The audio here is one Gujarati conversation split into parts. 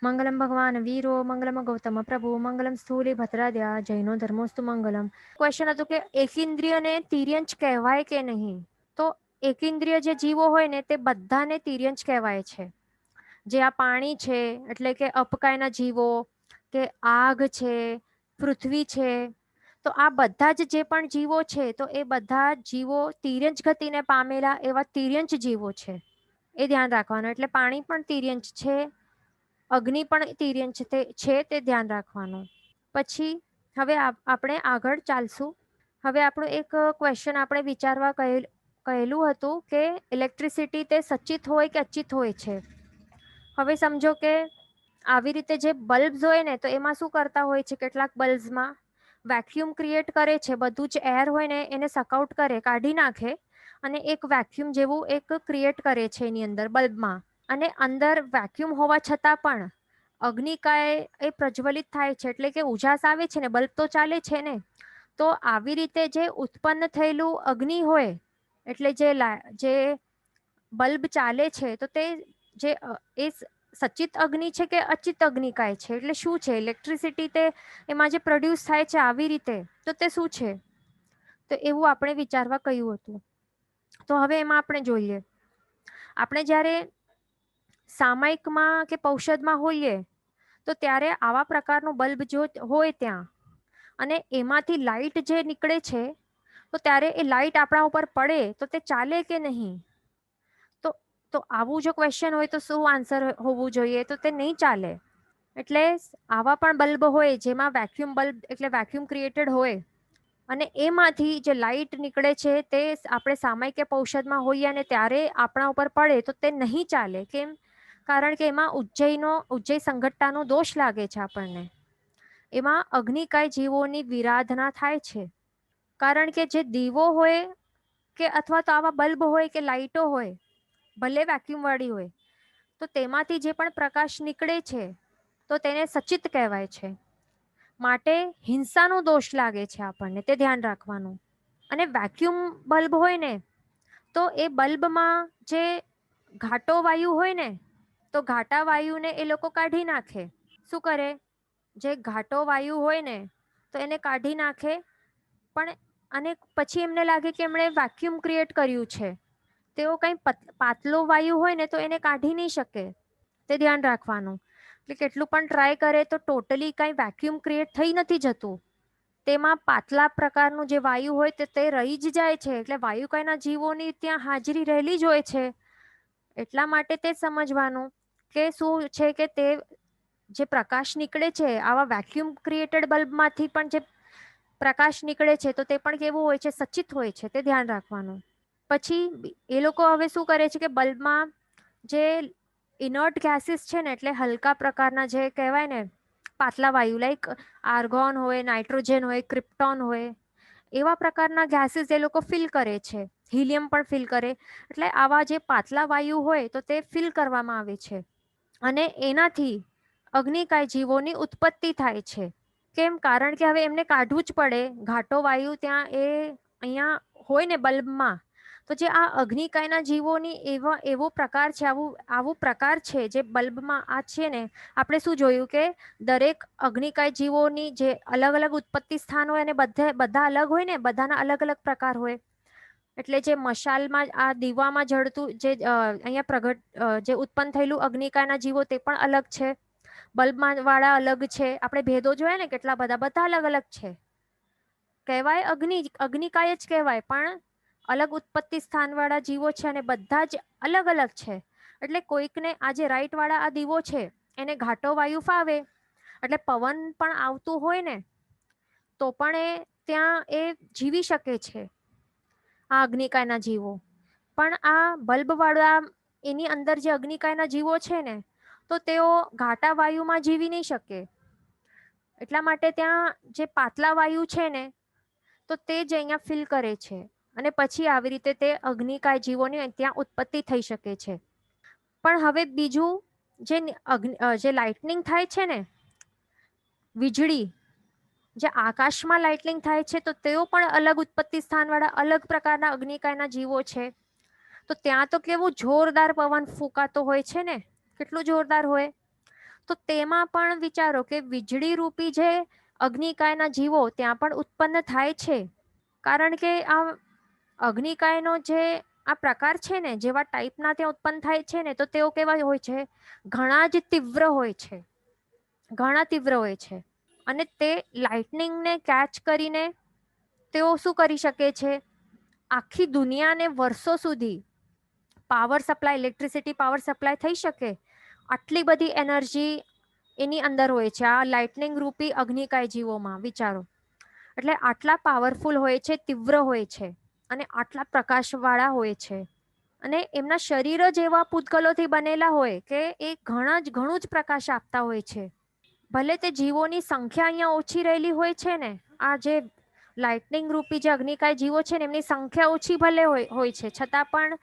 મંગલમ ભગવાન વીરો મંગલમ ગૌતમ પ્રભુ મંગલમ સ્થૂલી ભદ્રાદ્યા જૈનો ધર્મોસ્તુ મંગલમ. ક્વેશ્ચન હતું કે એકેન્દ્રિયને તિર્યંચ કહેવાય કે નહીં. તો એકેન્દ્રિય જે જીવો હોય ને તે બધાને તિર્યંચ કહેવાય છે. જે આ પાણી છે એટલે કે અપકાયના જીવો, કે આગ છે, પૃથ્વી છે, તો આ બધા જ જે પણ જીવો છે તો એ બધા જીવો તિર્યંચ ગતિને પામેલા એવા તિર્યંચ જીવો છે. એ ધ્યાન રાખવાનું. એટલે પાણી પણ તિર્યંચ છે, અગ્નિ પણ તિર્યંચ છે, તે ધ્યાન રાખવાનું. પછી હવે આપણે આગળ ચાલશું. હવે આપણું એક ક્વેશ્ચન આપણે વિચારવા કહેલું હતું કે ઇલેક્ટ્રિસિટી તે સચિત હોય કે અચિત હોય છે. હવે સમજો કે આવી રીતે જે બલ્બ્સ હોય ને તો એમાં શું કરતા હોય છે, કેટલાક બલ્બ્સમાં વેક્યુમ ક્રિએટ કરે છે. બધું જ એર હોય ને એને સકઆઉટ કરે, કાઢી નાખે અને એક વેક્યુમ જેવું એક ક્રિએટ કરે છે એની અંદર બલ્બમાં. અને અંદર વેક્યુમ હોવા છતાં પણ અગ્નિકાય એ પ્રજ્વલિત થાય છે, એટલે કે ઉજાસ આવે છે ને, બલ્બ તો ચાલે છે ને. તો આવી રીતે જે ઉત્પન્ન થયેલું અગ્નિ હોય, એટલે જે બલ્બ ચાલે છે તો તે જે એ સચિત અગ્નિ છે કે અચિત અગ્નિકાય છે, એટલે શું છે ઇલેક્ટ્રિસિટી તે એમાં જે પ્રોડ્યુસ થાય છે આવી રીતે, તો તે શું છે. તો એવું આપણે વિચારવા કહ્યું હતું. તો હવે એમાં આપણે જોઈએ, આપણે જ્યારે સામાયિકમાં કે પૌષદમાં હોઈએ તો ત્યારે આવા પ્રકારનું બલ્બ જો હોય ત્યાં અને એમાંથી લાઈટ જે નીકળે છે તો ત્યારે એ લાઈટ આપણા ઉપર પડે તો તે ચાલે કે નહીં. તો આવું જો ક્વેશ્ચન હોય તો શું આન્સર હોવું જોઈએ, તો તે નહીં ચાલે. એટલે આવા પણ બલ્બ હોય જેમાં વેક્યુમ બલ્બ એટલે વેક્યુમ ક્રિએટેડ હોય અને એમાંથી જે લાઈટ નીકળે છે તે આપણે સામાયિક કે પૌષદમાં હોઈએ અને ત્યારે આપણા ઉપર પડે તો તે નહીં ચાલે. કેમ? કારણ કે એમાં ઉજ્જય સંઘટતાનો દોષ લાગે છે આપણને. એમાં અગ્નિકાય જીવોની વિરાધના થાય છે. કારણ કે જે દીવો હોય કે અથવા તો આવા બલ્બ હોય કે લાઈટો હોય, ભલે વેક્યુમ વાળી હોય, તો તેમાંથી જે પણ પ્રકાશ નીકળે છે તો તેને સચિત કહેવાય છે. માટે હિંસાનો દોષ લાગે છે આપણને, તે ધ્યાન રાખવાનું. અને વેક્યુમ બલ્બ હોય ને તો એ બલ્બમાં જે ઘાટો વાયુ હોય ને તો ઘાટા વાયુને એ લોકો કાઢી નાખે. શું કરે? જે ઘાટો વાયુ હોય ને તો એને કાઢી નાખે. પણ અને પછી એમને લાગે કે એમણે વેક્યુમ ક્રિએટ કર્યું છે. તેઓ કંઈ પાતળો વાયુ હોય ને તો એને કાઢી નહીં શકે, તે ધ્યાન રાખવાનું. એટલે કેટલું પણ ટ્રાય કરે તો ટોટલી કંઈ વેક્યુમ ક્રિએટ થઈ નથી જતું. તેમાં પાતળા પ્રકારનું જે વાયુ હોય તે રહી જ જાય છે. એટલે વાયુકાયના જીવોની ત્યાં હાજરી રહેલી જ હોય છે. એટલા માટે તે સમજવાનું કે શું છે કે તે જે પ્રકાશ નીકળે છે આવા વેક્યુમ ક્રિએટેડ બલ્બમાંથી પણ જે પ્રકાશ નીકળે છે તો તે પણ કેવું હોય છે, સચિત હોય છે, તે ધ્યાન રાખવાનું. પછી એ લોકો હવે શું કરે છે કે બલ્બમાં જે ઇનર્ટ ગેસીસ છે ને, એટલે હલકા પ્રકારના જે કહેવાય ને પાતળા વાયુ, લાઈક આર્ગોન હોય, નાઇટ્રોજન હોય, ક્રિપ્ટોન હોય, એવા પ્રકારના ગેસીસ એ લોકો ફિલ કરે છે. હિલિયમ પણ ફિલ કરે. એટલે આવા જે પાતળા વાયુ હોય તો તે ફિલ કરવામાં આવે છે અને એનાથી અગ્નિકાય જીવોની ઉત્પત્તિ થાય છે. કેમ? કારણ કે હવે એમને કાઢવું જ પડે. ઘાટો વાયુ ત્યાં અહીંયા હોય ને બલ્બમાં, તો જે આ અગ્નિકાયના જીવોની એવો પ્રકાર છે, આવું પ્રકાર છે જે બલ્બમાં આ છે ને. આપણે શું જોયું કે દરેક અગ્નિકાય જીવોની જે અલગ અલગ ઉત્પત્તિ સ્થાન હોય અને બધા અલગ હોય ને, બધાના અલગ અલગ પ્રકાર હોય. એટલે જે મશાલમાં આ દીવામાં જળતું જે અહીંયા પ્રગટ જે ઉત્પન્ન થયેલું અગ્નિકાયના જીવો તે પણ અલગ છે. બલ્બમાં વાળા અલગ છે. આપણે ભેદો જોયા ને કેટલા બધા અલગ અલગ છે. કહેવાય અગ્નિકાય જ કહેવાય, પણ અલગ ઉત્પત્તિ સ્થાન વાળા જીવો છે અને બધા જ અલગ અલગ છે. એટલે કોઈકને આ જે રાઈટ વાળા આ દીવો છે એને ઘાટો વાયુ ફાવે, એટલે પવન પણ આવતું હોય ને તો પણ ત્યાં જીવી શકે છે આ અગ્નિકાયના જીવો. પણ આ બલ્બ વાળા એની અંદર જે અગ્નિકાયના જીવો છે ને તો તેઓ ઘાટા વાયુમાં જીવી નહીં શકે. એટલા માટે ત્યાં જે પાતળા વાયુ છે ને તો તે જ અહીંયા ફિલ કરે છે અને પછી આવી રીતે તે અગ્નિકાય જીવોની ત્યાં ઉત્પત્તિ થઈ શકે છે. પણ હવે બીજું જે લાઇટનિંગ થાય છે ને, વીજળી, જે આકાશમાં લાઇટનિંગ થાય છે તો તેઓ પણ અલગ ઉત્પત્તિ સ્થાન વાળા અલગ પ્રકારના અગ્નિકાયના જીવો છે. તો ત્યાં તો કેવું જોરદાર પવન ફૂંકાતો હોય છે ને, કેટલું જોરદાર હોય. તો તેમાં પણ વિચારો કે વીજળી રૂપી જે અગ્નિકાયના જીવો ત્યાં પણ ઉત્પન્ન થાય છે. કારણ કે આ અગ્નિકાયનો જે આ પ્રકાર છે ને, જેવા ટાઈપના ત્યાં ઉત્પન્ન થાય છે ને, તો તેઓ કેવા હોય છે, ઘણા જ તીવ્ર હોય છે, ઘણા તીવ્ર હોય છે. અને તે લાઇટનિંગને કેચ કરીને તેઓ શું કરી શકે છે, આખી દુનિયાને વર્ષો સુધી power supply, electricity power supply થઈ શકે, આટલી બધી એનર્જી એની અંદર હોય છે આ લાઇટનિંગ રૂપી અગ્નિકાય જીવોમાં. વિચારો, એટલે આટલા પાવરફુલ હોય છે, તીવ્ર હોય છે અને આટલા પ્રકાશવાળા હોય છે. અને એમના શરીર જ એવા પૂતગલોથી બનેલા હોય કે એ ઘણું જ પ્રકાશ આપતા હોય છે. ભલે તે જીવોની સંખ્યા અહીંયા ઓછી રહેલી હોય છે ને, આ જે લાઇટનિંગ રૂપી જે અગ્નિકાય જીવો છે ને, એમની સંખ્યા ઓછી ભલે હોય છે, છતાં પણ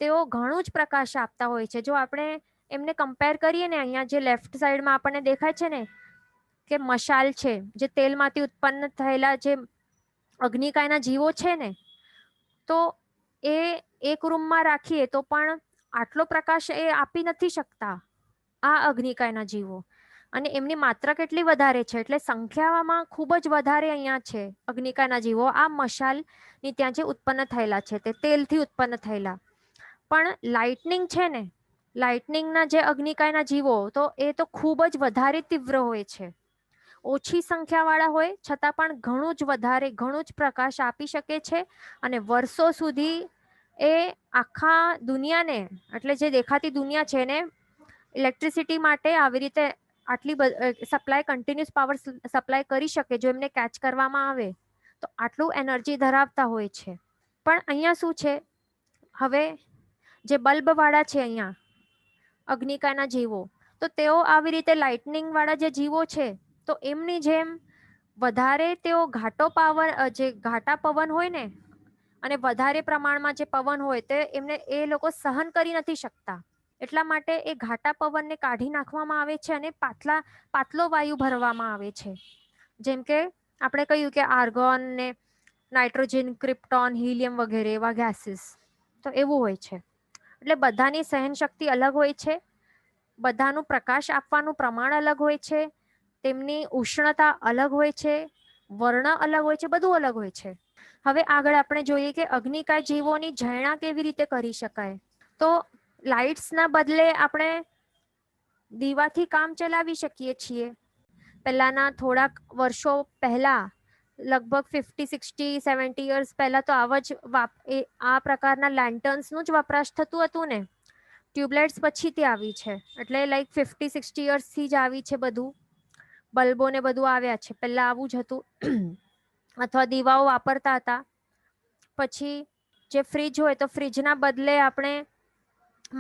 તેઓ ઘણું જ પ્રકાશ આપતા હોય છે. જો આપણે એમને કમ્પેર કરીએ ને, અહીંયા જે લેફ્ટ સાઈડમાં આપણને દેખાય છે ને કે મશાલ છે, જે તેલમાંથી ઉત્પન્ન થયેલા જે અગ્નિકાયના જીવો છે ને, તો એ એક રૂમમાં રાખીએ તો પણ આટલો પ્રકાશ એ આપી નથી શકતા આ અગ્નિકાયના જીવો. અને એમની માત્રા કેટલી વધારે છે, એટલે સંખ્યામાં ખૂબ જ વધારે અહીંયા છે અગ્નિકાયના જીવો આ મશાલની ત્યાં જે ઉત્પન્ન થયેલા છે, તે તેલથી ઉત્પન્ન થયેલા. પણ લાઇટનિંગ છે ને, લાઇટનિંગના જે અગ્નિકાયના જીવો, તો એ તો ખૂબ જ વધારે તીવ્ર હોય છે. ઓછી સંખ્યાવાળા હોય છતાં પણ ઘણું જ વધારે, ઘણું જ પ્રકાશ આપી શકે છે. અને વર્ષો સુધી એ આખા દુનિયાને, એટલે જે દેખાતી દુનિયા છે એને ઇલેક્ટ્રિસિટી માટે આવી રીતે આટલી સપ્લાય, કન્ટિન્યુઅસ પાવર સપ્લાય કરી શકે જો એમને કેચ કરવામાં આવે તો. આટલું એનર્જી ધરાવતા હોય છે. પણ અહીંયા શું છે, હવે જે બલ્બ વાળા છે અહીંયા અગ્નિકાયના જીવો, તો તેઓ આવી રીતે લાઇટનિંગ વાળા જે જીવો છે, તો એમની જેમ વધારે તેઓ ઘાટા પવન હોય ને, અને વધારે પ્રમાણમાં જે પવન હોય તે એમને એ લોકો સહન કરી નથી શકતા. એટલા માટે એ ઘાટા પવનને કાઢી નાખવામાં આવે છે અને પાતળો વાયુ ભરવામાં આવે છે. જેમ કે આપણે કહ્યું કે આર્ગોન ને નાઇટ્રોજન, ક્રિપ્ટોન, હિલિયમ વગેરે એવા ગેસીસ, તો એવું હોય છે. એટલે બધાની સહન શક્તિ અલગ હોય છે, બધાનું પ્રકાશ આપવાનું પ્રમાણ અલગ હોય છે, તેમની ઉષ્ણતા અલગ હોય છે, વર્ણ અલગ હોય છે, બધું અલગ હોય છે. હવે આગળ આપણે જોઈએ કે અગ્નિકાય જીવોની જૈણા કેવી રીતે કરી શકાય. તો લાઇટ્સના બદલે આપણે દીવાથી કામ ચલાવી શકીએ છીએ. પહેલાના થોડાક વર્ષો પહેલા, લગભગ 50, 60, 70 યર્સ પહેલા તો આ પ્રકારના લેન્ટર્ન્સનું જ વપરાશ થતું હતું ને. ટ્યુબલાઇટ્સ પછીથી આવી છે, એટલે લાઈક 50, 60 યર્સથી જ આવી છે બધું. બલ્બો ને બધું આવ્યા છે, પહેલા આવું જ હતું. અથવા દીવાઓ વાપરતા હતા. પછી જે ફ્રીજ હોય તો ફ્રીજના બદલે આપણે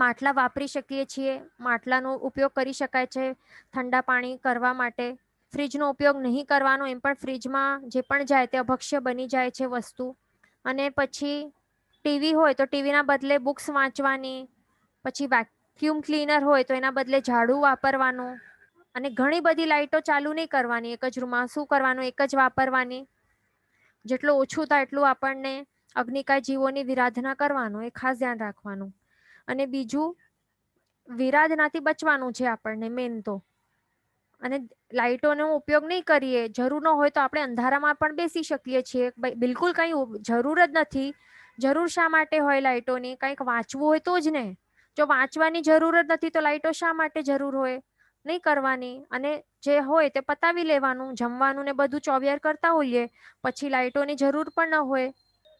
માટલા વાપરી શકીએ છીએ. માટલાનો ઉપયોગ કરી શકાય છે ઠંડા પાણી કરવા માટે. ફ્રીજનો ઉપયોગ નહીં કરવાનો, એમ પણ ફ્રીજમાં જે પણ જાય તે અભક્ષ્ય બની જાય છે વસ્તુ. અને પછી ટીવી હોય તો ટીવીના બદલે બુક્સ વાંચવાની. પછી વેક્યુમ ક્લીનર હોય તો એના બદલે ઝાડુ વાપરવાનું. અને ઘણી બધી લાઈટો ચાલુ નહીં કરવાની એક જ રૂમમાં. શું કરવાનું, એક જ વાપરવાની. જેટલું ઓછું થાય એટલું આપણને અગ્નિકાય જીવોની વિરાધના કરવાનું, એ ખાસ ધ્યાન રાખવાનું. અને બીજું, વિરાધનાથી બચવાનું છે આપણને મેન તો. અને લાઇટોનો ઉપયોગ નહીં કરીએ, જરૂર ન હોય તો આપણે અંધારામાં પણ બેસી શકીએ છીએ. બિલકુલ કંઈ જરૂર જ નથી. જરૂર શા માટે હોય લાઇટોની? કંઈક વાંચવું હોય તો જ ને. જો વાંચવાની જરૂર જ નથી તો લાઇટો શા માટે જરૂર હોય? નહીં કરવાની. અને જે હોય તે પતાવી લેવાનું. જમવાનું ને બધું ચોવિયાર કરતા હોઈએ પછી લાઇટોની જરૂર પણ ન હોય.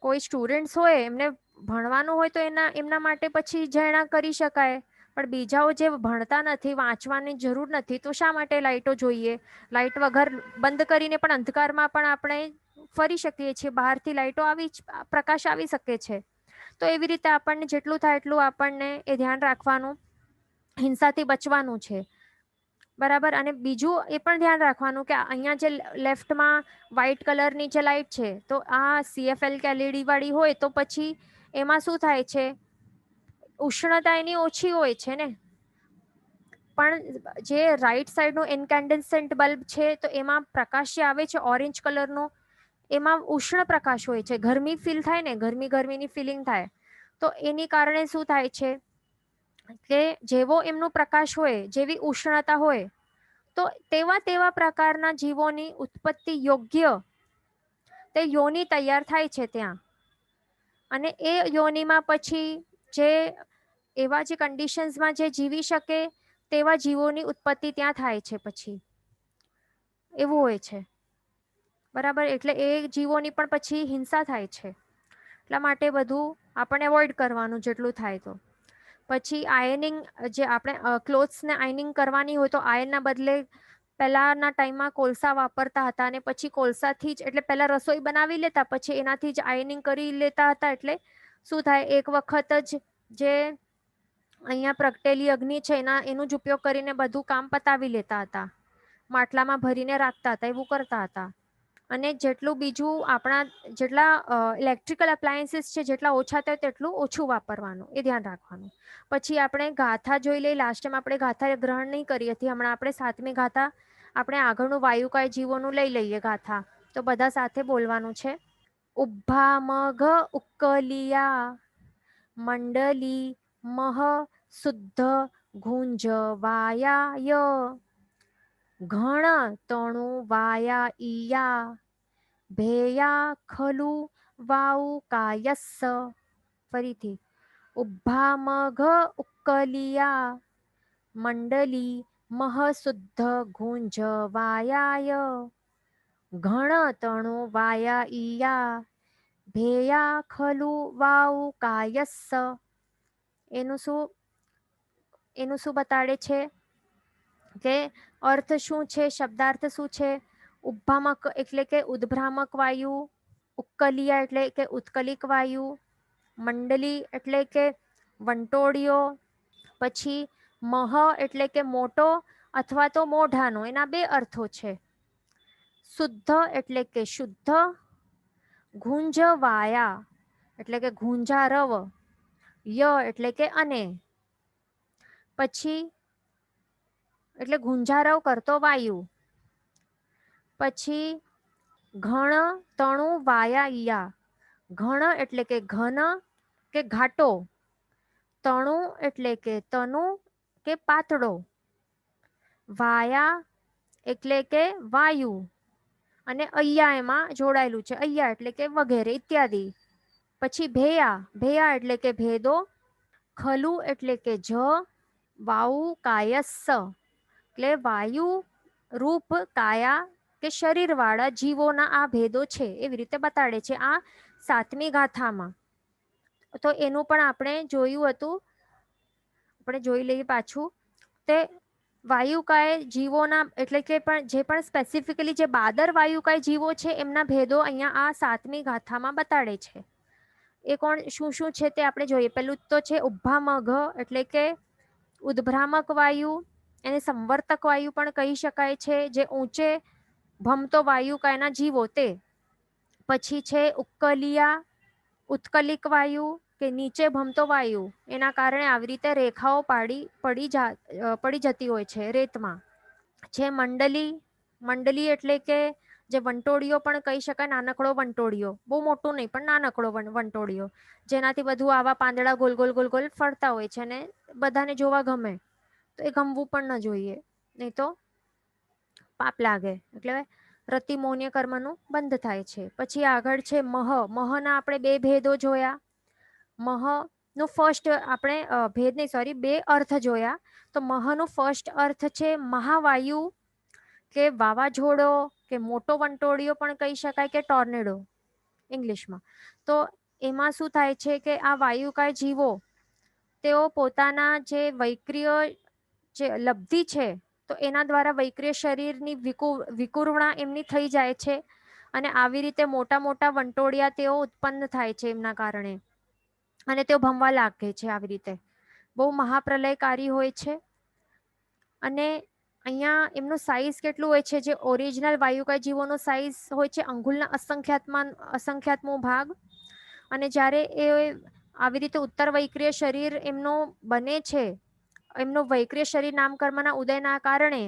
કોઈ સ્ટુડન્ટ્સ હોય એમને ભણવાનું હોય તો એમના માટે પછી જૈણા કરી શકાય. પણ બીજાઓ જે ભણતા નથી, વાંચવાની જરૂર નથી, તો શા માટે લાઇટો જોઈએ? લાઇટ વગર બંધ કરીને પણ અંધકારમાં પણ આપણે ફરી શકીએ છીએ. બહારથી લાઇટો પ્રકાશ આવી શકે છે. તો એવી રીતે આપણને જેટલું થાય એટલું આપણને એ ધ્યાન રાખવાનું, હિંસાથી બચવાનું છે. બરાબર. અને બીજું એ પણ ધ્યાન રાખવાનું કે અહીંયા જે લેફ્ટમાં વ્હાઈટ કલરની જે લાઇટ છે, તો આ CFL કે LED વાળી હોય તો પછી એમાં શું થાય છે, ઉષ્ણતા એની ઓછી હોય છે ને. પણ જે રાઈટ સાઈડનું ઇન્કેન્ડન્સન્ટ બલ્બ છે, તો એમાં પ્રકાશ જે આવે છે ઓરેન્જ કલરનો, એમાં ઉષ્ણ પ્રકાશ હોય છે. ગરમી ફીલ થાય ને, ગરમીની ફિલિંગ થાય. તો એની કારણે શું થાય છે, કે જેવો એમનો પ્રકાશ હોય, જેવી ઉષ્ણતા હોય, તો તેવા તેવા પ્રકારના જીવોની ઉત્પત્તિ યોગ્ય તે યોની તૈયાર થાય છે ત્યાં. અને એ યોનિમાં પછી જે એવા જે કન્ડિશન્સમાં જે જીવી શકે તેવા જીવોની ઉત્પત્તિ ત્યાં થાય છે પછી એવું હોય છે. બરાબર, એટલે એ જીવોની પણ પછી હિંસા થાય છે. એટલા માટે બધું આપણે અવોઈડ કરવાનું જેટલું થાય તો. પછી આયનિંગ, જે આપણે ક્લોથ્સને આયનિંગ કરવાની હોય તો આયનના બદલે પહેલાના ટાઈમમાં કોલસા વાપરતા હતા અને પછી કોલસાથી જ, એટલે પહેલા રસોઈ બનાવી લેતા પછી એનાથી જ આયનિંગ કરી લેતા હતા. એટલે શું થાય, એક વખત જ જે અહીંયા પ્રગટેલી અગ્નિ છે એનું જ ઉપયોગ કરીને બધું કામ પતાવી લેતા હતા. માટલામાં ભરીને રાખતા હતા, એવું કરતા હતા. અને જેટલું બીજું આપણા જેટલા ઇલેક્ટ્રિકલ એપ્લાયન્સીસ છે જેટલા ઓછા થાય તેટલું ઓછું વાપરવાનું, એ ધ્યાન રાખવાનું. પછી આપણે ગાથા જોઈ લઈએ. લાસ્ટ ટાઈમ આપણે ગાથા ગ્રહણ નહીં કરી હતી, હમણાં આપણે 7મી ગાથા આપણે આગળનું વાયુકાય જીવોનું લઈ લઈએ ગાથા. તો બધા સાથે બોલવાનું છે. ઉભા મઘ ઉકલિયા મંડલી મહ શુદ્ધ ગુંજવાયા ઘણ તણુ વાયા ઈયા ભેયા ખલુ વાઉ કાયસ્સ. ફરીથી, ઉભા મઘ ઉકલિયા મંડલી મહશુદ્ધ ગુંજવાયા ઘણ તણુ વાયા ઈયા ભેયા ખલુ વાઉ કાયસ્સ. એનું શું બતાડે છે કે અર્થ શું છે, શબ્દાર્થ શું છે. ઉદ્ભામક એટલે કે ઉદ્ભ્રામક વાયુ, ઉક્કલિયા એટલે કે ઉત્કલિક વાયુ, મંડલી એટલે કે વંટોળિયો, પછી મહ એટલે કે મોટો અથવા તો મોઢાનો, એના બે અર્થો છે. શુદ્ધ એટલે કે શુદ્ધ, ગુંજવાયા એટલે કે ગુંજારવ, ય એટલે કે અને, પછી એટલે ગુંજારવ કરતો વાયુ. પછી ઘણ તણુ વાયા ઈયા, ઘણ એટલે કે ઘન કે ઘાટો, તણુ એટલે કે તનુ કે પાતળો, વાયા એટલે કે વાયુ, અને અય્યા એમાં જોડાયેલું છે. અય્યા એટલે કે વગેરે ઇત્યાદિ. પછી ભેયા, ભેયા એટલે કે ભેદો, ખલુ એટલે કે જ, વાઉ કાયસ્સ એટલે વાયુ રૂપ કાયા કે શરીર વાળા જીવોના આ ભેદો છે, એવી રીતે બતાડે છે આ 7મી ગાથામાં. તો એનું પણ આપણે જોયું હતું, આપણે જોઈ લઈએ પાછું. તે વાયુકાય જીવોના એટલે કે જે પણ સ્પેસિફિકલી જે બાદર વાયુકાય જીવો છે એમના ભેદો અહીંયા આ 7મી ગાથામાં બતાડે છે. એ કોણ શું શું છે તે આપણે જોઈએ. પેલું તો છે ઉભા મઘ એટલે કે ઉદ્ભ્રામક વાયુ, એને સંવર્તક વાયુ પણ કહી શકાય છે, જે ઊંચે ભમતો વાયુકાયના જીવો તે. પછી છે ઉક્કલિયા, ઉત્કલિક વાયુ કે નીચે ભમતો વાયુ, એના કારણે આવી રીતે રેખાઓ પડી જતી હોય છે રેતમાં. છે મંડલી, મંડલી એટલે કે જે વંટોળિયો પણ કહી શકાય, નાનકડો વંટોળિયો, બહુ મોટું નહીં પણ નાનકડો વંટોળિયો, જેનાથી બધું આવા પાંદડા ગોલ ગોલ ગોલ ગોલ ફરતા હોય છે અને બધાને જોવા ગમે. તો એ ગમવું પણ ન જોઈએ, નહીં તો પાપ લાગે, એટલે રતિમોન્ય કર્મનું બંધ થાય છે. પછી આગળ છે મહ. મહના આપણે બે ભેદો જોયા. મહ નું ફર્સ્ટ આપણે ભેદ નહીં, સોરી, બે અર્થ જોયા. તો મહનું ફર્સ્ટ અર્થ છે મહાવાયુ કે વાવાઝોડો કે મોટો વંટોળિયો પણ કહી શકાય, કે ટોર્નેડો ઇંગ્લિશમાં. તો એમાં શું થાય છે કે આ વાયુકાય જીવો તેઓ પોતાના જે વૈક્રિય જે લબ્ધિ છે તો એના દ્વારા વૈક્રિય શરીરની વિકુર્વણા એમની થઈ જાય છે, અને આવી રીતે મોટા મોટા વંટોળિયા તેઓ ઉત્પન્ન થાય છે એમના કારણે, અને તેઓ ભમવા લાગે છે. આવી રીતે બહુ મહાપ્રલયકારી હોય છે. અને અહીંયા એમનું સાઈઝ કેટલું હોય છે, જે ઓરિજિનલ વાયુકાય જીવોનો સાઈઝ હોય છે અંગુલના અસંખ્યાતમો ભાગ. અને જ્યારે એ આવી રીતે ઉત્તર વૈક્રિય શરીર એમનો બને છે, એમનું વૈક્રિય શરીર નામકર્મના ઉદયના કારણે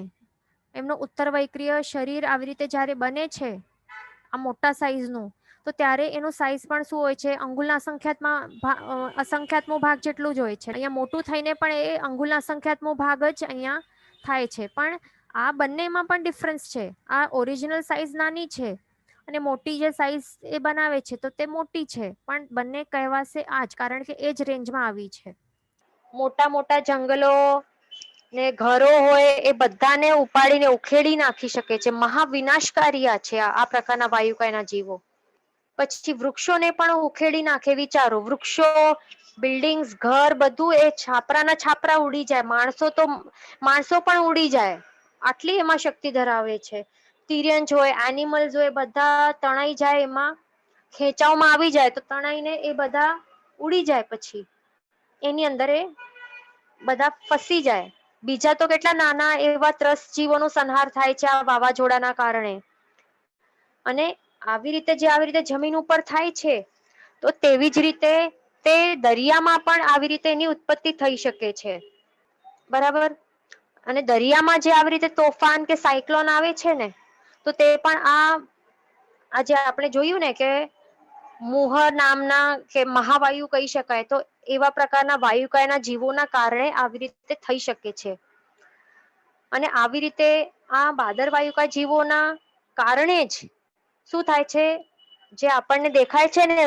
એમનું ઉત્તર વૈક્રિય શરીર આવી રીતે જ્યારે બને છે આ મોટા સાઈઝનું, તો ત્યારે એનો સાઇઝ પણ શું હોય છે, અંગુલના અસંખ્યાતમો ભાગ જેટલું જ હોય છે. અહીંયા મોટું થઈને પણ એ અંગુલના અસંખ્યાતમો ભાગ જ અહીંયા થાય છે. પણ આ બંનેમાં પણ ડિફરન્સ છે. આ ઓરિજિનલ સાઇઝ નાની છે અને મોટી જે સાઇઝ એ બનાવે છે તો તે મોટી છે, પણ બંને કહેવાશે આ જ, કારણ કે એ જ રેન્જમાં આવી છે. મોટા મોટા જંગલો ને ઘરો હોય એ બધાને ઉપાડીને ઉખેડી નાખી શકે છે. મહાવિનાશકારી છે આ પ્રકારના વાયુકાયના જીવો. પછી વૃક્ષોને પણ ઉખેડી નાખે. વિચારો, વૃક્ષો, બિલ્ડિંગ્સ, ઘર, બધું એ છાપરાના છાપરા ઉડી જાય. માણસો પણ ઉડી જાય. આટલી એમાં શક્તિ ધરાવે છે. તિર્યંજ હોય, એનિમલ્સ હોય, બધા તણાઈ જાય, એમાં ખેંચાવમાં આવી જાય તો તણાઈને એ બધા ઉડી જાય. પછી એની અંદર એ બધા ફસી જાય. બીજા તો કેટલા નાના એવા ત્રસ્ત જીવોનો સંહાર થાય છે આ વાવાઝોડાના કારણે. અને આવી રીતે જમીન ઉપર થાય છે, તો તેવી જ રીતે તે દરિયામાં પણ આવી રીતે એની ઉત્પત્તિ થઈ શકે છે. બરાબર. અને દરિયામાં જે આવી રીતે તોફાન કે સાયક્લોન આવે છે ને, તો તે પણ આજે આપણે જોયું ને કે મુહર નામના કે મહાવાયુ કહી શકાય, તો એવા પ્રકારના વાયુકાયના જીવોના કારણે આવી રીતે થઈ શકે છે. અને આવી રીતે આ ભાદરવાયુકા જીવોના કારણે જ શું થાય છે, જે આપણને દેખાય છે ને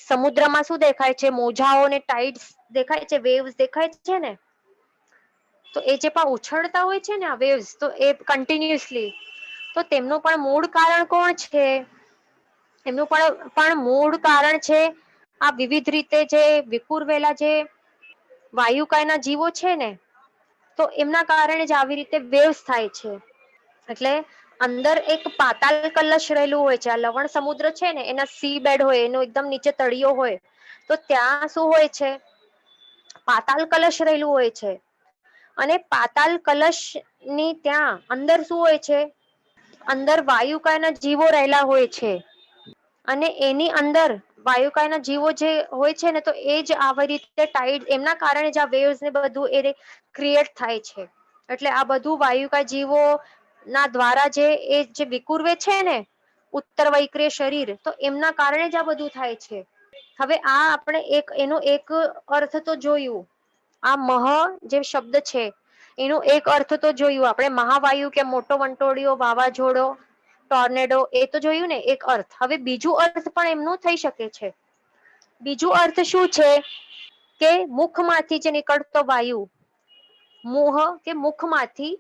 સમુદ્રમાં, શું દેખાય છે, મોજાઓ ને ટાઈડ્સ દેખાય છે, વેવ્સ દેખાય છે ને, તો એ જે પણ ઉછળતા હોય છે ને આ વેવ્સ, તો એ કન્ટિન્યુઅસલી, તો તેમનું પણ મૂળ કારણ કોણ છે? એમનું પણ મૂળ કારણ છે આ વિવિધ રીતે જે વિખુરવેલા જે વાયુકાયના જીવો છે ને, તો એમના કારણે જ આવી રીતે વેવ્સ થાય છે. એટલે અંદર એક પાતાલ કલશ રહેલું હોય છે. આ લવણ સમુદ્ર છે ને, એના સી બેડ હોય, એનો એકદમ નીચે તળિયો હોય, તો ત્યાં શું હોય છે, પાતાલ કલશ રહેલું હોય છે. અને પાતાલ કલશ ની ત્યાં અંદર શું હોય છે, અંદર વાયુકાયના જીવો રહેલા હોય છે. અને એની અંદર વાયુકાયના જીવો જે હોય છે ને, તો એ જ આવી રીતે ટાઈડ, એમના કારણે જ આ વેવ્સ ને બધું એ ક્રિએટ થાય છે. એટલે આ બધું વાયુકા જીવો ના દ્વારા જે વિકુર્વે છે ને ઉત્તર વૈક્રિય શરીર, તો એમના કારણે જ આ બધું થાય છે. હવે આ આપણે એનો એક અર્થ તો જોયું. આ જે શબ્દ છે એનો એક અર્થ તો જોયું આપણે, મહાવાયુ કે મોટો વંટોળિયો, વાવાઝોડો, ટોર્નેડો, એ તો જોયું ને એક અર્થ. હવે બીજું અર્થ પણ એમનું થઈ શકે છે. બીજું અર્થ શું છે કે મુખમાંથી જે નીકળતો વાયુ, મુખમાંથી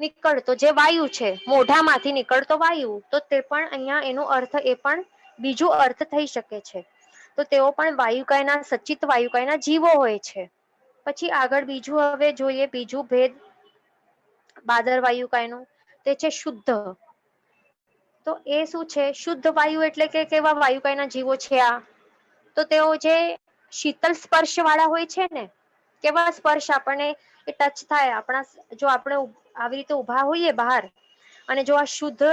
નીકળતો જે વાયુ છે, મોઢામાંથી નીકળતો વાયુ, તો તે પણ અહીંયા એનો અર્થ એ પણ બીજું અર્થ થઈ શકે છે. તો તેઓ પણ વાયુકાયના, સચિત વાયુકાયના જીવો હોય છે. પછી આગળ બીજું હવે જોઈએ, બીજું ભેદ બાદર વાયુકાયનું, તે છે શુદ્ધ. તો એ શું છે? શુદ્ધ વાયુ એટલે કે કેવા વાયુકાયના જીવો છે આ? તો તેઓ જે શીતલ સ્પર્શ વાળા હોય છે ને, કેવા સ્પર્શ આપણને એ ટચ થાય આપણા, જો આપણે આવી રીતે ઉભા હોઈએ બહાર, અને જો આ શુદ્ધ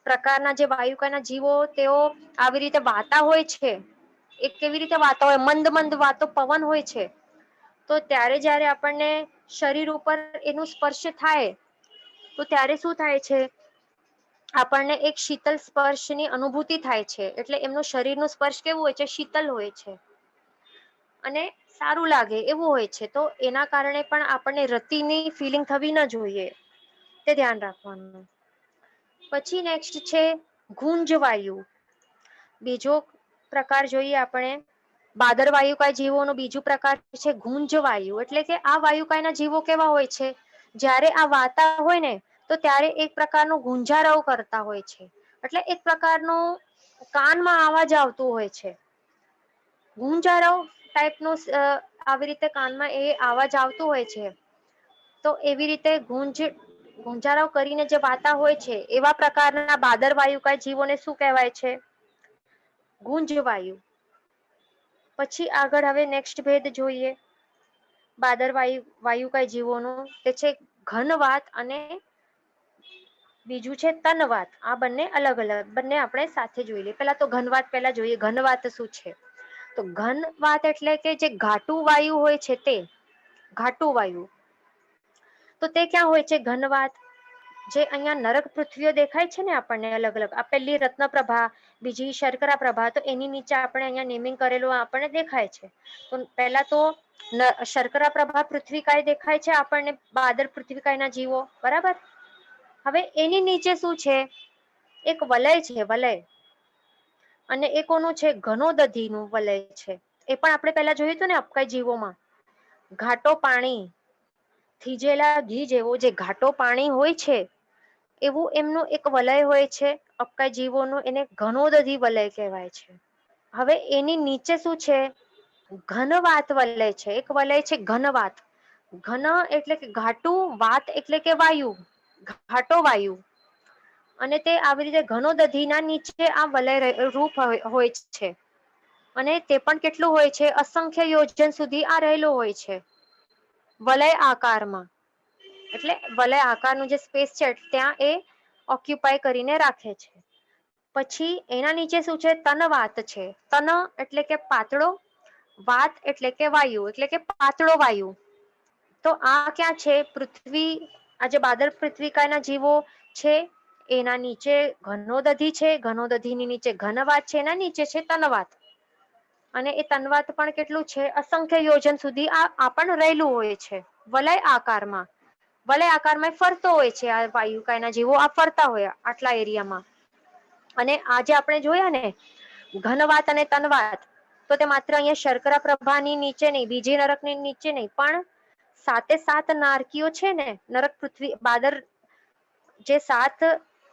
પ્રકારના જે વાયુકાના જીવો તેઓ આવી રીતે વાતા હોય છે, એ કેવી રીતે વાતા હોય, મંદ મંદ વાતો પવન હોય છે, તો ત્યારે જયારે આપણને શરીર ઉપર એનું સ્પર્શ થાય, તો ત્યારે શું થાય છે, આપણને એક શીતલ સ્પર્શની અનુભૂતિ થાય છે. એટલે એમનું શરીરનું સ્પર્શ કેવું હોય છે? શીતલ હોય છે અને સારું લાગે એવું હોય છે. તો એના કારણે પણ આપણને રતિની ફિલિંગ થવી ન જોઈએ, તે ધ્યાન રાખવાનું. પછી નેક્સ્ટ છે ગુંજ વાયુ. બીજો પ્રકાર જોઈએ આપણે, બાદર વાયુકાય જીવોનો બીજું પ્રકાર છે ગુંજ વાયુ. એટલે કે આ વાયુકાયના જીવો કેવા હોય છે, જ્યારે આ વાતા હોય ને, તો ત્યારે એક પ્રકારનું ગુંજારવ કરતા હોય છે. એટલે એક પ્રકારનું કાનમાં અવાજ આવતું હોય છે, ગુંજારવ ટાઈપ નું આવી રીતે કાનમાં એ અવાજ આવતું હોય છે. તો એવી રીતે ગુંજારવ કરીને જે વાતા હોય છે, એવા પ્રકારના બાદર વાયુકા જીવોને શું કહેવાય છે? ગુંજવાયુ. પછી આગળ હવે નેક્સ્ટ ભેદ જોઈએ બાદર વાયુકાય જીવોનું, તે છે ઘનવાત અને બીજું છે તનવાત. આ બંને અલગ અલગ, બંને આપણે સાથે જોઈ લઈએ. પેલા તો ઘનવાત પેલા જોઈએ. ઘનવાત શું છે? તો ઘનવાત એટલે કે જે ઘાટું વાયુ હોય છે તે ઘાટું વાયુ. તો તે ક્યાં હોય છે ઘનવાત? જે અહીંયા નરક પૃથ્વીઓ દેખાય છે ને આપણને અલગ અલગ, આ પહેલી રત્નપ્રભા, બીજી શર્કરા પ્રભા, તો એની નીચે આપણે અહીંયા નેમિંગ કરેલું આપણને દેખાય છે. તો પહેલા તો શર્કરા પ્રભા પૃથ્વીકાય દેખાય છે આપણને, બાદર પૃથ્વીકાયના જીવો, બરાબર. હવે એની નીચે શું છે, એક વલય છે, વલય, અને એ કોનું છે, ઘનોદધીનું વલય છે. એ પણ આપણે પહેલા જોયું હતું ને અપકાય જીવોમાં, ઘાટો પાણી, થીજેલા ઘી જેવો જે ઘાટો પાણી હોય છે એવું એમનું એક વલય હોય છે અપકાય જીવોનું, એને ઘનોદધી વલય કહેવાય છે. હવે એની નીચે શું છે, ઘનવાત વલય છે, એક વલય છે ઘનવાત. ઘન એટલે કે ઘાટું, વાત એટલે કે વાયુ, ઘાટો વાયુ, અને તે આવી રીતે ઘનોદધીના નીચે આ વલય રૂપ હોય છે. અને તે પણ કેટલું હોય છે, અસંખ્ય યોજન સુધી આ રહેલું હોય છે વલય આકારમાં. એટલે વલય આકારનું જે સ્પેસ છે ત્યાં એ ઓક્યુપાય કરીને રાખે છે. પછી એના નીચે શું છે, તનવાત છે. તન એટલે કે પાતળો, વાત એટલે કે વાયુ, એટલે કે પાતળો વાયુ. તો આ ક્યાં છે, પૃથ્વી, આજે બાદર પૃથ્વીકાયના જીવો છે એના નીચે ઘનોદધી છે, ઘનોદધીની નીચે ઘનવાત છે, એના નીચે છે તનવાત. અને એ તનવાત પણ કેટલું છે, અસંખ્ય યોજન સુધી આ પણ રહેલું હોય છે વલય આકારમાં. વલય આકારમાં ફરતો હોય છે આ વાયુકાયના જીવો, આ ફરતા હોય આટલા એરિયામાં. અને આજે આપણે જોયા ને ઘનવાત અને તનવાત, તો તે માત્ર અહીંયા શર્કરા પ્રભાની નીચે નહીં, બીજી નરકની નીચે નહીં, પણ સાતે સાત નારકીઓ છે ને, નરક પૃથ્વી બાદર, જે સાત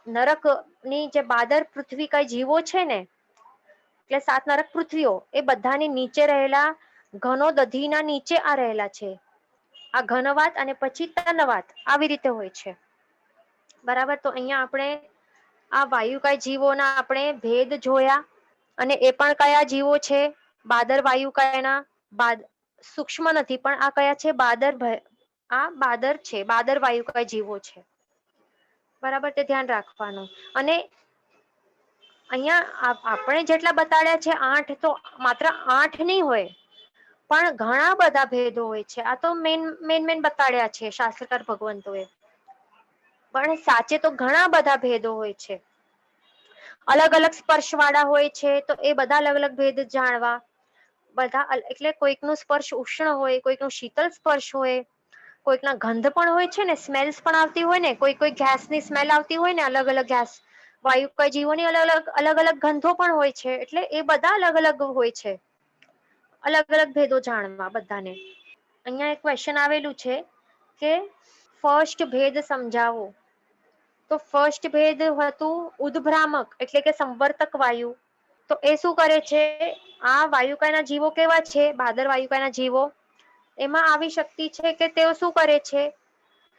નરક ની જે બાદર પૃથ્વીકાય જીવો છે ને, એટલે સાત નરક પૃથ્વીઓ, એ બધાની નીચે રહેલા ઘનોદધીના નીચે આ રહેલા છે. આ ઘનવાત અને પછી તનવાત આવી રીતે હોય છે, બરાબર. તો અહીંયા આપણે આ વાયુકાય જીવોના આપણે ભેદ જોયા. અને એ પણ કયા જીવો છે, બાદર વાયુકાયના, સૂક્ષ્મ નથી પણ આ કયા છે, બાદર, આ બાદર છે, બાદર વાયુકાય જીવો છે, બરાબર. તે ધ્યાન રાખવાનું. અને અહીંયા આપણે જેટલા બતાડ્યા છે 8, તો માત્ર 8 નહીં હોય, પણ ઘણા બધા ભેદો હોય છે. આ તો મેન બતાડ્યા છે શાસ્ત્રકાર ભગવંતોએ, પણ સાચે તો ઘણા બધા ભેદો હોય છે. અલગ અલગ સ્પર્શ વાળા હોય છે, તો એ બધા અલગ અલગ ભેદ જાણવા. બધા એટલે કોઈકનું સ્પર્શ ઉષ્ણ હોય, કોઈકનું શીતલ સ્પર્શ હોય, કોઈકના ગંધ પણ હોય છે ને, સ્મેલ્સ પણ આવતી હોય ને, કોઈ ગેસની સ્મેલ આવતી હોય ને, અલગ અલગ ગેસ, વાયુકાય જીવોની અલગ અલગ ગંધો પણ હોય છે. એટલે એ બધા અલગ અલગ હોય છે, અલગ અલગ ભેદો જાણવા બધાને. અહીંયા એક ક્વેશ્ચન આવેલું છે કે ફર્સ્ટ ભેદ સમજાવો. તો ફર્સ્ટ ભેદ હતું ઉદ્ભ્રામક, એટલે કે સંવર્તક વાયુ. તો એ શું કરે છે, આ વાયુકાયના જીવો કેવા છે, બાદર વાયુકાયના જીવો, એમાં આવી શક્તિ છે કે તેઓ શું કરે છે,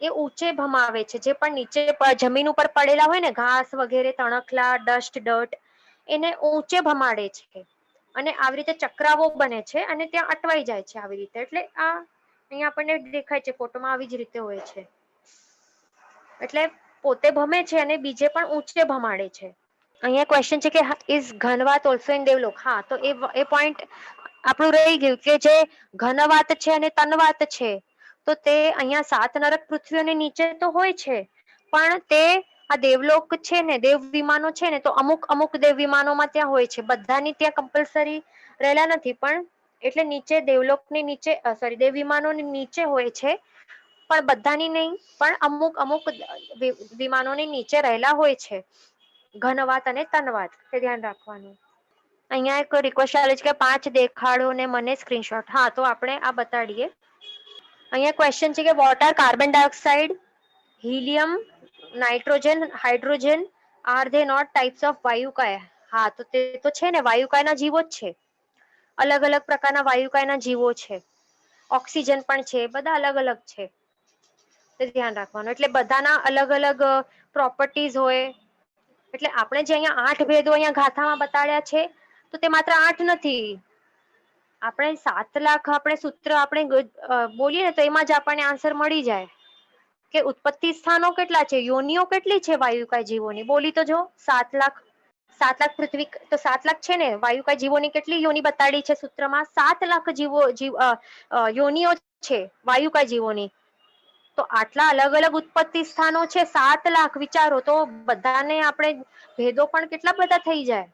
એ ઊંચે ભમાવે છે. જે પણ નીચે જમીન ઉપર પડેલા હોય ને, ઘાસ વગેરે, તણખલા, ડસ્ટ, ડર્ટ, એને ઊંચે ભમાડે છે. અને આવી રીતે ચક્રાવો બને છે અને ત્યાં અટવાઈ જાય છે આવી રીતે. એટલે આ અહીંયા આપણને દેખાય છે ફોટોમાં, આવી જ રીતે હોય છે. એટલે પોતે ભમે છે અને બીજે પણ ઊંચે ભમાડે છે. અહીંયા ક્વેશ્ચન છે કે ઇઝ ઘનવાત ઓલ્સો ઇન દેવલોક. હા, તો એ પોઈન્ટ આપણું રહી ગયું કે જે ઘનવાત છે અને તનવાત છે, તો તે અહીંયા 7 નરક પૃથ્વીઓની નીચે તો હોય છે, પણ તે આ દેવલોક છે ને, દેવ વિમાનો છે ને, તો અમુક અમુક દેવ વિમાનોમાં ત્યાં હોય છે, બધાની ત્યાં કમ્પલસરી રહેલા નથી. પણ એટલે નીચે દેવલોકની નીચે, સોરી, દેવ વિમાનોની નીચે હોય છે, પણ બધાની નહીં, પણ અમુક અમુક વિમાનોની નીચે રહેલા હોય છે ઘનવાત અને તનવાત. તે ધ્યાન રાખવાનું. અહીંયા એક રિક્વેસ્ટ આવે છે કે 5 દેખાડો ને મને સ્ક્રીનશોટ. હા, તો આપણે આ બતાડીએ. અહીંયા ક્વેશ્ચન છે કે what are carbon dioxide, helium, nitrogen, hydrogen, are they not types of વાયુકાય? હા, તો તે તો છે ને, વાયુકાયના જીવો જ છે. અલગ અલગ પ્રકારના વાયુકાયના જીવો છે. ઓક્સિજન પણ છે, બધા અલગ અલગ છે, તે ધ્યાન રાખવાનું. એટલે બધાના અલગ અલગ પ્રોપર્ટીઝ હોય. એટલે આપણે જે અહીંયા 8 ભેદો અહીંયા ગાથામાં બતાડ્યા છે, તો તે માત્ર 8 નથી. આપણે 7 લાખ આપણે સૂત્ર આપણે બોલીએ ને, તો એમાં જ આપણને આન્સર મળી જાય કે ઉત્પત્તિ સ્થાનો કેટલા છે, યોનિઓ કેટલી છે વાયુકાય જીવોની. બોલી તો જો, 7 લાખ. 7 લાખ પૃથ્વી, તો 7 લાખ છે ને, વાયુકાય જીવોની કેટલી યોની બતાડી છે સૂત્રમાં? 7 લાખ યોનિઓ છે વાયુકાય જીવોની. તો આટલા અલગ અલગ ઉત્પત્તિ સ્થાનો છે, 7 લાખ. વિચારો તો બધાને આપણે ભેદો પણ કેટલા બધા થઈ જાય.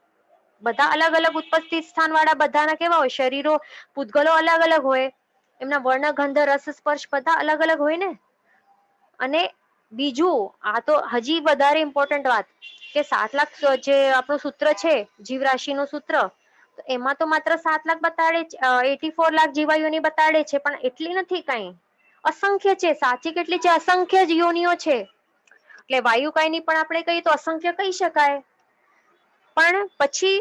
બધા અલગ અલગ ઉત્પત્તિ સ્થાન વાળા બધાના કેવા હોય શરીરો, પૂતગલો અલગ અલગ હોય, એમના વર્ણ ગંધ રસ સ્પર્શ બધા અલગ અલગ હોય ને. અને બીજું આ તો હજી વધારે ઇમ્પોર્ટન્ટ વાત કે 7 લાખ જે આપણું સૂત્ર છે જીવરાશિ નું સૂત્ર, તો એમાં તો માત્ર 7 લાખ બતાડે, 84 લાખ જીવાયુની બતાડે છે, પણ એટલી નથી કઈ, અસંખ્ય છે. સાચી કેટલી છે? અસંખ્ય જ યોનિઓ છે. એટલે વાયુકાયની પણ આપણે કહીએ તો અસંખ્ય કહી શકાય. પણ પછી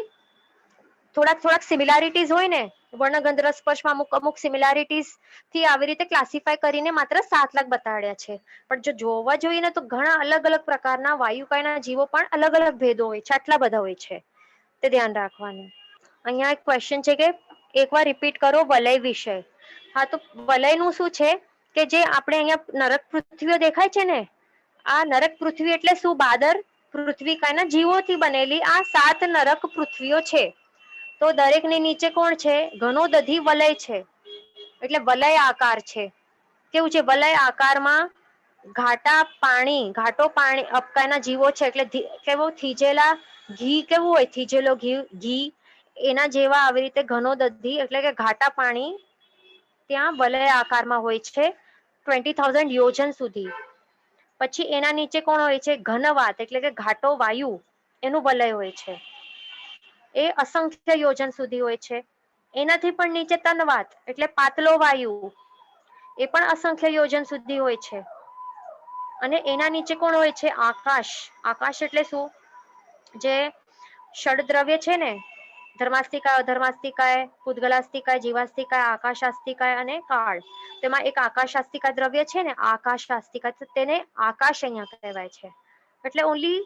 થોડાક સિમિલારિટીઝ હોય ને, વર્ણગંધ રસ સ્પર્શમાં અમુક સિમિલારિટીઝ થી આવી રીતે ક્લાસિફાય કરીને માત્ર 7 લાખ બતાડ્યા છે. પણ જો જોવા જોઈએ ને તો ઘણા અલગ અલગ પ્રકારના વાયુકાયના જીવો પણ અલગ અલગ ભેદો હોય છે, આટલા બધા હોય છે, તે ધ્યાન રાખવાનું. અહીંયા એક ક્વેશ્ચન છે કે એકવાર રિપીટ કરો વલય વિષય. હા, તો વલય નું શું છે કે જે આપણે અહીંયા નરક પૃથ્વીઓ દેખાય છે ને, આ નરક પૃથ્વી એટલે શું? બાદર પૃથ્વી કાયના જીવોથી બનેલી આ 7 નરક પૃથ્વીઓ છે. તો દરેક ની નીચે કોણ છે? ઘણો દધી વલય છે, એટલે વલય આકાર છે. કેવું છે? વલય આકારમાં ઘાટો પાણી અબકાયના જીવો છે, એટલે કેવું થીજેલા ઘી, કેવું હોય થીજેલો ઘી, એના જેવા આવી રીતે ઘનો દધી એટલે કે ઘાટા પાણી ત્યાં વલય આકારમાં હોય છે, 20,000 યોજન સુધી. પછી એના નીચે કોણ હોય છે? ઘનવાત એટલે કે ઘાટો વાયુ, એનું વલય હોય છે, એ અસંખ્ય યોજન સુધી હોય છે. એનાથી પણ નીચે તનવાત એટલે પાતળો વાયુ, એ પણ અસંખ્ય યોજન સુધી હોય છે. અને એના નીચે કોણ હોય છે? આકાશ. આકાશ એટલે શું? જે ષડદ્રવ્ય છે ને, ધર્માસ્તિકાય, અધર્માસ્તિકાય, પૂતગલાસ્તિકાય, જીવાસ્તિકાય, આકાશાસ્તિકાય અને કાળ, તેમાં એક આકાશાસ્તિકા દ્રવ્ય છે ને, આકાશ આસ્તિકા, તેને આકાશ અહીંયા કહેવાય છે. એટલે ઓનલી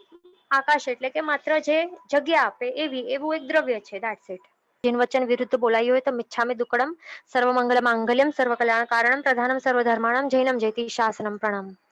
આકાશ એટલે કે માત્ર જે જગ્યા આપે એવું એક દ્રવ્ય છે. That's it. જીન વચન વિરુદ્ધ બોલાયું હોય તો મિચ્છામિ દુક્કડમ. સર્વ મંગલ માંગલ્યમ, સર્વ કલ્યાણ કારણમ, પ્રધાનમ સર્વ ધર્માણમ, જૈનમ જયતિ શાસનમ. પ્રણામ.